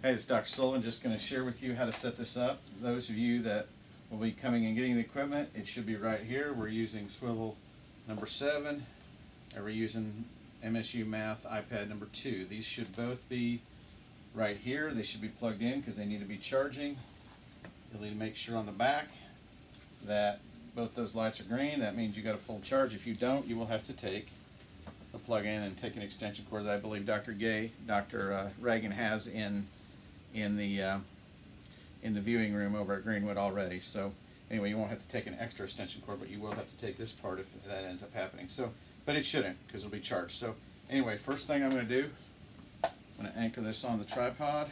Hey, it's Dr. Sullivan. Just going to share with you how to set this up. Those of you that will be coming and getting the equipment, it should be right here. We're using SWIVL number 7, and we're using MSU Math iPad number 2. These should both be right here. They should be plugged in because they need to be charging. You'll need to make sure on the back that both those lights are green. That means you got a full charge. If you don't, you will have to take the plug in and take an extension cord that I believe Dr. Reagan has in the viewing room over at Greenwood already. So anyway, you won't have to take an extra extension cord, but you will have to take this part if that ends up happening. So, but it shouldn't, because it'll be charged. So anyway, first thing I'm going to do, I'm going to anchor this on the tripod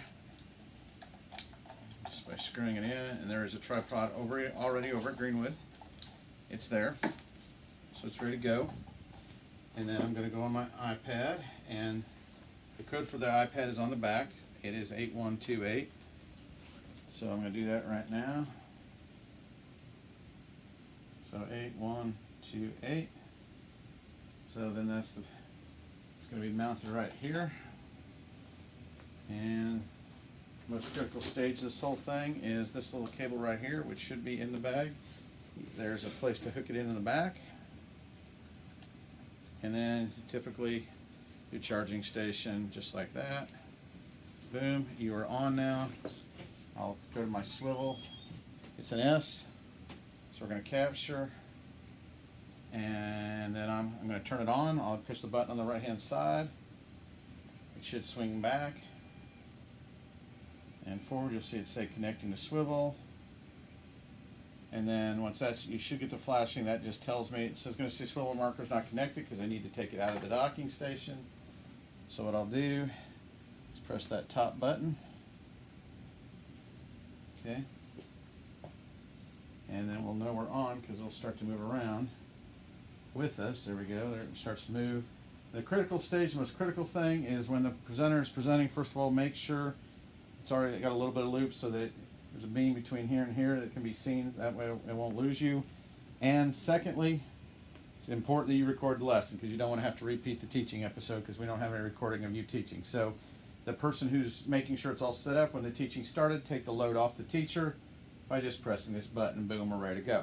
just by screwing it in. And there is a tripod already over at Greenwood. It's there, so it's ready to go. And then I'm going to go on my iPad, and the code for the iPad is on the back. It is 8128. So I'm going to do that right now. So 8128. So then it's going to be mounted right here. And the most critical stage of this whole thing is this little cable right here, which should be in the bag. There's a place to hook it in the back. And then typically your charging station just like that. Boom, you are on now. I'll go to my swivel. It's an S, so we're going to capture, and then I'm going to turn it on. I'll push the button on the right hand side. It should swing back and forward. You'll see it say connecting to swivel, and then once that's, you should get the flashing. That just tells me, it's going to say swivel marker is not connected because I need to take it out of the docking station. So what I'll do, press that top button, okay, and then we'll know we're on because it'll start to move around with us. There we go, there it starts to move. The critical stage, the most critical thing is when the presenter is presenting, first of all, make sure it's already got a little bit of loop so that there's a beam between here and here that can be seen. That way it won't lose you. And secondly, it's important that you record the lesson because you don't want to have to repeat the teaching episode because we don't have any recording of you teaching. So the person who's making sure it's all set up when the teaching started, take the load off the teacher by just pressing this button. Boom, we're ready to go.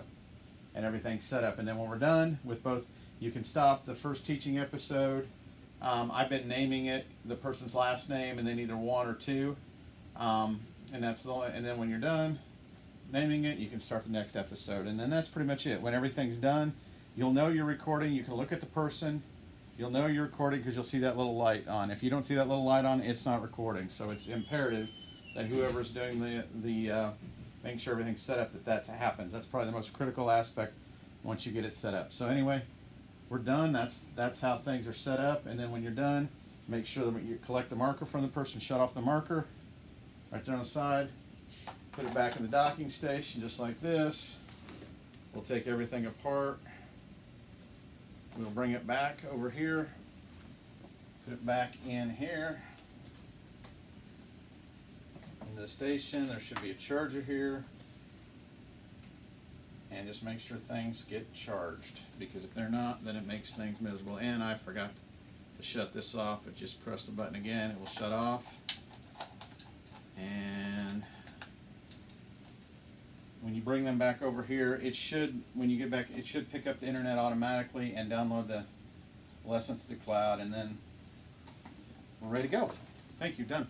And everything's set up. And then when we're done with both, you can stop the first teaching episode. I've been naming it the person's last name and then either 1 or 2. And that's the only, and then when you're done naming it, you can start the next episode. And then that's pretty much it. When everything's done, you'll know you're recording. You can look at the person. You'll know you're recording because you'll see that little light on. If you don't see that little light on, it's not recording. So it's imperative that whoever's doing making sure everything's set up, that happens. That's probably the most critical aspect once you get it set up. So anyway, we're done. That's how things are set up. And then when you're done, make sure that you collect the marker from the person, shut off the marker right there on the side, put it back in the docking station just like this. We'll take everything apart. We'll bring it back over here, put it back in here, into the station. There should be a charger here, and just make sure things get charged, because if they're not, then it makes things miserable. And I forgot to shut this off, but just press the button again, it will shut off. And when you bring them back over here, it should, when you get back, it should pick up the internet automatically and download the lessons to the cloud, and then we're ready to go. Thank you, done.